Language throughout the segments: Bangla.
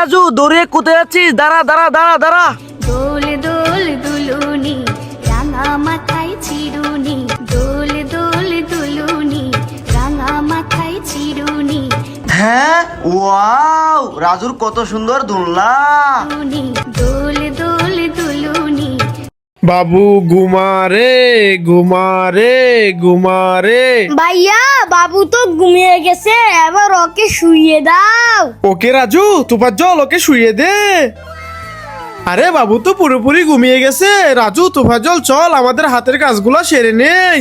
রাজু দৌড়ে কোথায় যাচ্ছিস? দাঁড়া দাঁড়া দাঁড়া দাঁড়া। দোল দোল দুলুনি রাঙা মাথায় চিরুনি, দোল দোল দুলুনি রাঙা মাথায় চিরুনি, হ্যাঁ, ওয়াও, রাজুর কত সুন্দর দোলনা। দোল দোল দুলুনি। বাবু ঘুমারে ঘুমারে ঘুমারে। ভাইয়া বাবু তো ঘুমিয়ে গেছে, এবার ওকে শুইয়ে দাও। ওকে রাজু, তোফাজ্জল ওকে শুইয়ে দে। আরে বাবু তো পুরোপুরি ঘুমিয়ে গেছে। রাজু তোফাজ্জল চল আমাদের হাতের কাজগুলো সেরে নেই।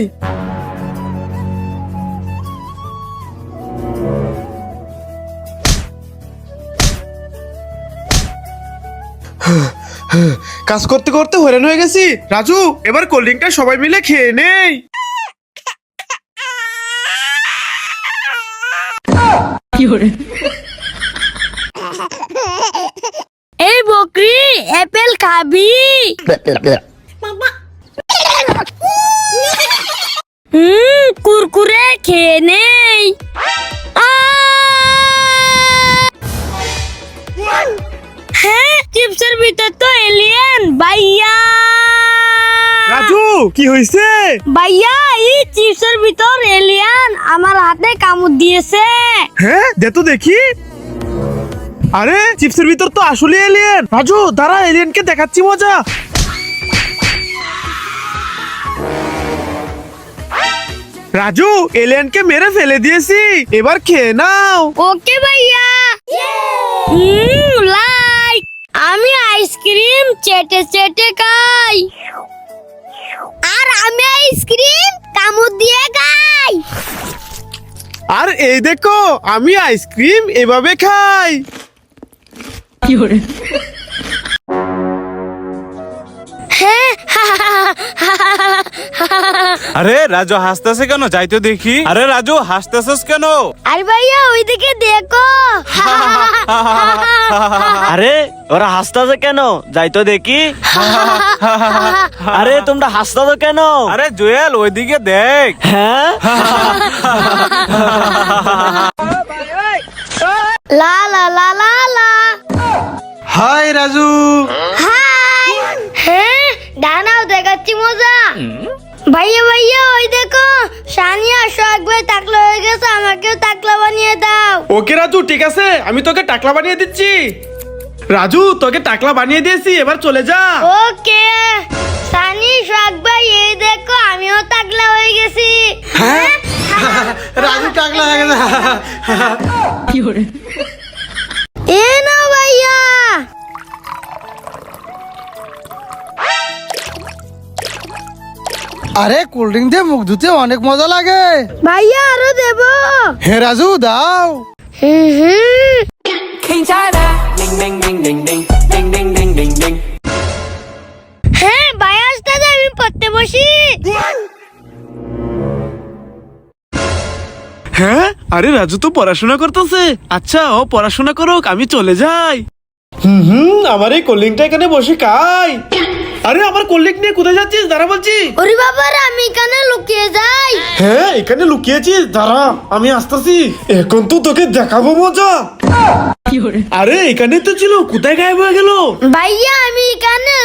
কাজ করতে করতে হয়রান হয়ে গেছি। রাজু এবার কোল্ড ড্রিঙ্কটা সবাই মিলে খেয়ে নেই। এই বকরি অ্যাপেল খাবি? কুরকুরে খেয়ে নেই। হ্যাঁ, চিপসের ভিতর তো এলিয়েন। ভাইয়া রাজু কি হয়েছে? ভাইয়া এই চিপসের ভিতর এলিয়েন আমার হাতে কামড় দিয়েছে। হ্যাঁ দে তো দেখি। আরে চিপসের ভিতর তো আসলে এলিয়েন। রাজু দাঁড়া, এলিয়েনকে দেখাচ্ছি মজা। রাজু এলিয়েনকে মেরে ফেলে দিয়েছি, এবার খেয়ে নাও। ওকে ভাইয়া। লাইক আমি আইসক্রিম চেটে চেটে খাই, আর আমি আইসক্রিম কামড় দিয়ে খাই। আর এই দেখো আমি আইসক্রিম এভাবে খাই। আরে রাজু হাসতেছে কেন? যাই তো দেখি। আরে রাজু হাসতেছস কেন? আরে ভাইয়া ওইদিকে দেখো। আরে ওরা হাসতেছে কেন? যাই তো দেখি। আরে তোমরা হাসতেছো কেন? আরে জুয়েল ওইদিকে দেখ। হ্যাঁ, লা লা লা লা লা। হাই রাজু। হাই। হ্যাঁ দাঁড়াও দেখাচ্ছি মজা। ভাইয়া ভাইয়া ওই দেখো, সানিয়া শখ ভাই টাকলা হয়ে গেছে, আমাকেও টাকলা বানিয়ে দাও। ওকে রাজু ঠিক আছে, আমি তোকে টাকলা বানিয়ে দিচ্ছি। রাজু তোকে টাকলা বানিয়ে দিয়েছি, এবার চলে যা। ওকে সানি শখ ভাই এই দেখো আমিও টাকলা হয়ে গেছি। রাজু টাকলা হয়ে গেছে। এ না ভাইয়া। আরে কোল্ড ড্রিঙ্ক দিয়ে মুখ ধুতে অনেক মজা লাগে। ভাইয়া আরো দেবো? হে রাজু দাও। হ্যাঁ ভাইয়া আসতে আমি পড়তে বসি। হ্যাঁ, আরে রাজু তো পড়াশোনা করতেছে। আচ্ছা ও পড়াশোনা করুক, আমি চলে যাই। আমার এই কোল্ড ড্রিঙ্কটা এখানে বসে খাই। আরে আমার কোল্ড ড্রিঙ্ক নিয়ে কোথায় যাচ্ছিস? দাঁড়া বলছি। ওরে বাবার আমি এখানে লুকিয়ে যাই। হ্যাঁ এখানে লুকিয়েছিস, দাঁড়া আমি আসতেছি। এখন তো তোকে দেখাবো মজা। আরে এখানে তো ছিল, কোথায় গায়েব হয়ে গেল? ভাইয়া আমি এখানে।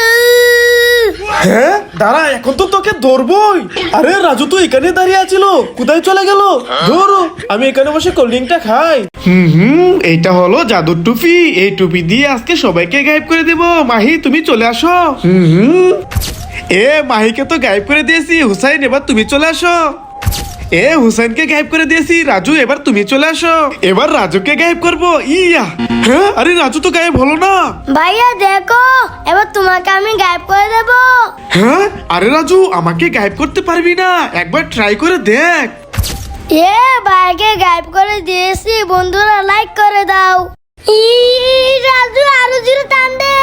হ্যাঁ দাঁড়া, এখন তো তোকে ধরবই। আরে রাজু তো এখানে দাঁড়িয়ে আছিল, কোথায় চলে গেল? ধরো, আমি এখানে বসে কোল্ড ড্রিঙ্কটা খাই। এইটা হলো জাদুর টুপি। এই টুপি দিয়ে আজকে সবাইকে গায়েব করে দেব। মাহি তুমি চলে আসো। এ মাহিকে তো গায়েব করে দিয়েছি। হুসাইন এবার তুমি চলে আসো। এ হুসাইনকে গায়েব করে দিয়েছি। রাজু এবার তুমি চলে আসো। এবার রাজুকে গায়েব করবো। ইয়া, হ্যাঁ আরে রাজু তো গায়েব হলো না। ভাইয়া দেখো এবার তোমাকে আমি গায়েব করে দেব। হ্যাঁ আরে রাজু আমাকে গায়েব করতে পারবি না, একবার ট্রাই করে দেখ। এ ভাইকে গায়েব করে দিয়েছি, বন্ধুরা লাইক করে দাও। রাজু আরো জোরে টান দে।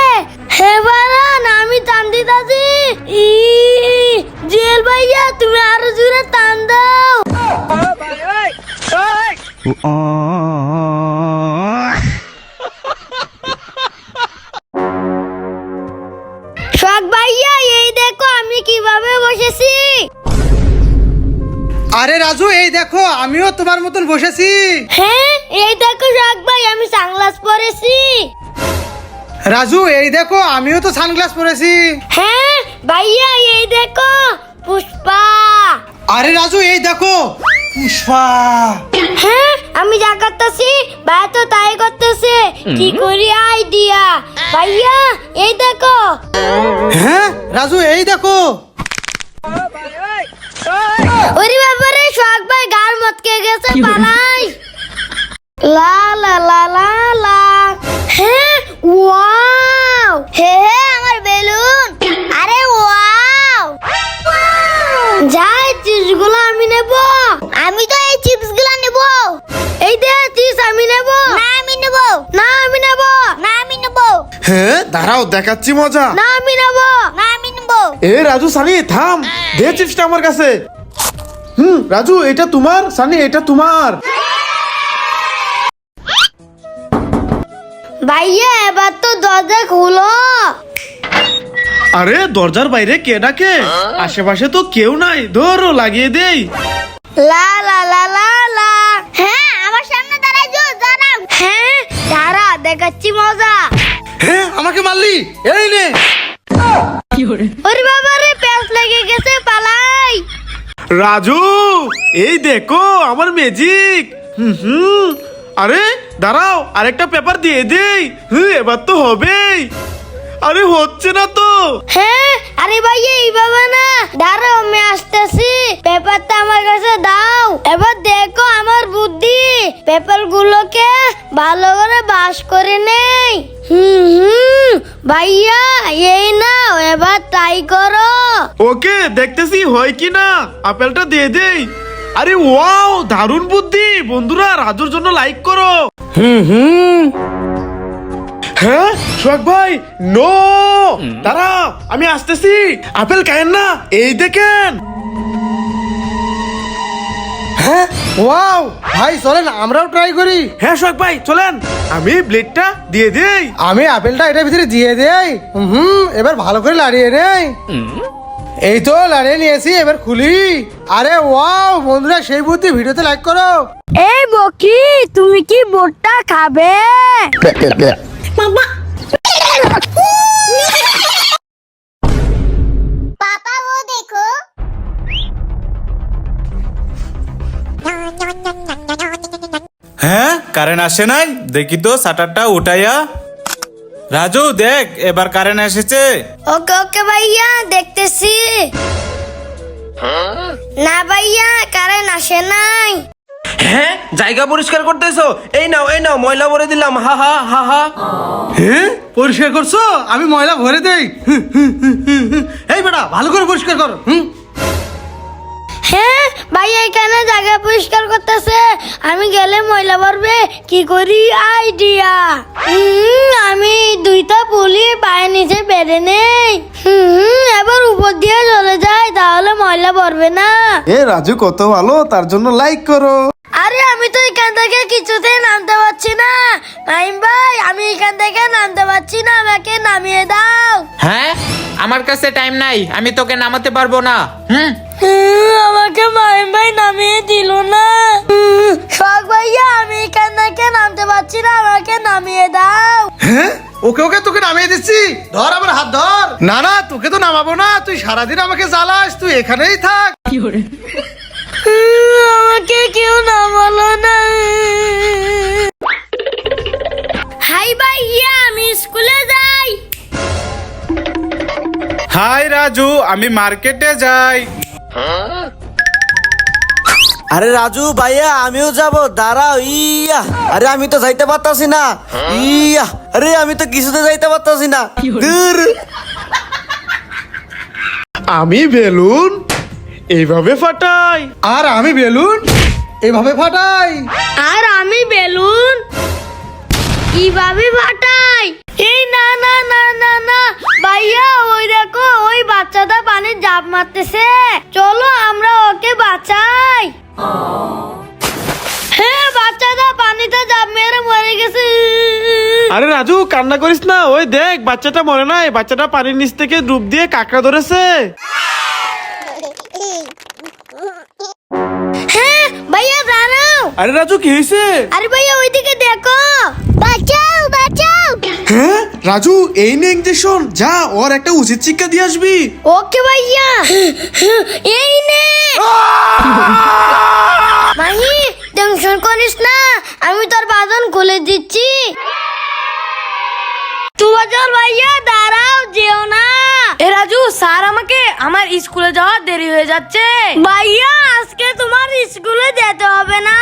হে বারান আমি টান দিতাছি। জেল ভাইয়া তুমি আরো জোরে টান দাও। শখ ভাইয়া এই দেখো আমি কিভাবে বসেছি। আরে রাজু এই দেখো আমিও তোমার মতন বসেছি। হ্যাঁ এই দেখো শখ ভাই আমি সানগ্লাস পরেছি। রাজু এই দেখো আমিও তো সানগ্লাস পরেছি। হ্যাঁ ভাইয়া এই দেখো পুষ্পা। আরে রাজু এই দেখো পুষ্পা। হ্যাঁ আমি যা করতেছি ভাই তো তাই করতেছে, কি করি আইডিয়া। ভাইয়া এই দেখো। হ্যাঁ রাজু এই দেখো। ওরে বাবারে শখ ভাই গার মতকে গেছে, পালাই। লা লা লা লা লা। হ্যাঁ ওয়াও, হে হে আমার বেলুন। আরে ওয়াও, যাই চিপস গুলো আমি নেব। আমি তো এই চিপস গুলো নেব। এই দে চিপস আমি নেব। না আমি নেব। না আমি নেব। না আমি নেব। হ্যাঁ দাঁড়াও দেখাচ্ছি মজা। না আমি নেব। না আমি নেব। এ রাজু সানি থাম, দে চিপসটা আমার কাছে। রাজু এটা তোমার, সানি এটা তোমার। ভাইয়া এবার তো দরজা খুলো। আরে দরজার বাইরে কে ডাকে? আশেপাশে তো কেউ নাই, ধরো লাগিয়ে দেই। লা লা লা লা লা। হ্যাঁ আমার সামনে দাঁড়াই যো, দাঁড়াও। হ্যাঁ দাঁড়া দেখাচ্ছি মজা। হ্যাঁ আমাকে মারলি, এই নে। ওরে বাবা রে প্যাঁচ লেগে গেছে, পালাই। রাজু এই দেখো আমার ম্যাজিক। আরে দাঁড়াও আরেকটা পেপার দিয়ে দেই। এবার তো হবেই। আরে হচ্ছে না তো। হ্যাঁ আরে ভাইয়া এইভাবে না, দাঁড়াও আমি আসতেছি। পেপারটা আমার কাছে দাও। এবার দেখো আমার বুদ্ধি, পেপার গুলোকে ভালো করে বাস করে নেই। ভাইয়া এই নাও, এবার ট্রাই করো। ওকে দেখতেছি হয় কি না। আপেলটা দিয়ে দেই। আরে ওয়াও দারুণ বুদ্ধি। বন্ধুরা রাজুর জন্য লাইক করো। হ্যাঁ সোহাগ ভাই নো, দাঁড়াও আমি আসতেছি। আপেল খায়েন না, এই দেখেন। হ্যাঁ ওয়াও ভাই চলেন আমরাও ট্রাই করি। হ্যাঁ সোহাগ ভাই চলেন, আমি ব্লেডটা দিয়ে দেই। আমি আপেলটা এটার ভিতরে দিয়ে দেই। এবার ভালো করে লাড়িয়ে নেই। এই তো লাড়িয়ে নিয়েছি, এবার খুলি। আরে ওয়াও বন্ধুরা সেই বুদ্ধি, ভিডিওতে লাইক করো। এই বকি তুমি কি বোটটা খাবে? पापा वो देखो। হ্যাঁ কারেন্ট আসে নাই, দেখি তো শাটারটা উঠাইয়া। রাজু দেখ এবার কারেন্ট এসেছে। ওকে ওকে ভাইয়া দেখতেছি। না ভাইয়া কারেন্ট আসে নাই। হ্যাঁ জায়গা পরিষ্কার করতেছো? এই নাও ময়লা ভরে দিলাম। হা হা হা হা। হ্যাঁ পরিষ্কার করছো? আমি ময়লা ভরে দেই। এই বেটা ভালো করে পরিষ্কার করো। হ্যাঁ ভাইয়া এখানে জায়গা পরিষ্কার করতেছে, আমি গেলে ময়লা ভরবে, কি করি আইডিয়া। আমি দুইটা পুলি পায়ের নিচে বেঁধে নেই। এবার উপর দিয়ে চলে যায়, তাহলে ময়লা ভরবে না। এ রাজু কত ভালো, তার জন্য লাইক করো। আরে আমি তো এখান থেকে কিছুতেই নামতে পারছি না। নাইম ভাই আমি এখান থেকে নামতে পারছি না, আমাকে নামিয়ে দাও। হ্যাঁ আমার কাছে টাইম নাই, আমি তোকে নামাতে পারবো না। আমাকে মাইম ভাই নামিয়ে দিল না। শখ ভাইয়া আমি এখান থেকে নামতে পারছি না, আমাকে নামিয়ে দাও। হ্যাঁ ওকে ওকে তোকে নামিয়ে দিচ্ছি, ধর আমার হাত ধর। না না তোকে তো নামাবো না, তুই সারাদিন আমাকে জ্বালাস, তুই এখানেই থাক। আমাকে কেউ নামালো না। হাই ভাইয়া আমি স্কুলে যাই। হাই রাজু আমি মার্কেটে যাই। আরে রাজু ভাইয়া আমিও যাব, দাঁড়াও। ইয়া আরে আমি তো যাইতে পারতাছি না। ইয়া আরে আমি তো কিছুতে যাইতে পারতাছি না। দূর। আমি বেলুন এইভাবে ফাটাই। আর আমি বেলুন এভাবে ফাটাই। আর আমি বেলুন কিভাবে ফাটাই। এই না না না না না ভাইয়া, ওই দেখো ওই বাচ্চাটা পানির ঝাঁপ মারতেছে, চলো আমরা ওকে বাঁচাই। হ্যাঁ বাচ্চাটা পানিতে ঝাঁপ মেরে মরে গেছে। আরে রাজু কান্না করিস না, ওই দেখ বাচ্চাটা মরে নাই, বাচ্চাটা পানির নিচ থেকে ডুব দিয়ে কাঁকড়া ধরেছে। হ্যাঁ ভাইয়া দাঁড়াও। আরে রাজু কি হয়েছে? আরে ভাইয়া ওইদিকে দেখো, বাঁচাও বাঁচাও। হ্যাঁ রাজু এই নে ইঞ্জেকশন, যা ওর একটা উচিত শিক্ষা দিয়ে আসবি। ওকে ভাইয়া, এই নে। মাহি টেনশন করিস না, আমি তোর বাঁধন খুলে দিচ্ছি। তুবাজল ভাইয়া দাঁড়াও, যেও না। এ রাজু, স্যার আমাকে আমার স্কুলে যাওয়ার দেরি হয়ে যাচ্ছে। ভাইয়া আজকে তোমার স্কুলে যেতে হবে না।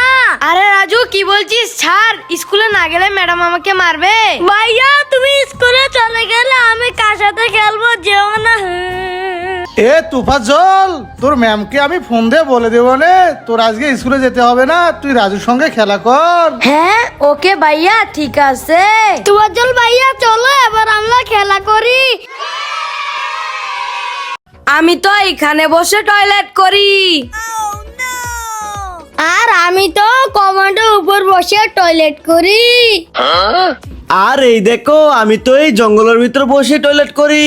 আরে রাজু কি বলছিস? স্যার স্কুলে না গেলে ম্যাডাম আমাকে মারবে। ভাইয়া তুমি স্কুলে চলে গেলে আমি কার সাথে খেলবো, যেও না। এ তুফাজ্জল, তোর ম্যামকে আমি ফোন দিয়ে বলে দেবো নে, তোর আজকে স্কুলে যেতে হবে না, তুই রাজুর সঙ্গে খেলা কর। হ্যাঁ ওকে ভাইয়া, ঠিক আছে। তুবাজল ভাইয়া চলো এবার আমরা খেলা করি। আমি তো এখানে বসে টয়লেট করি। আর আমি তো কমান্ডের উপর বসে টয়লেট করি। আর এই দেখো আমি তো এই জঙ্গলের ভিতর বসে টয়লেট করি।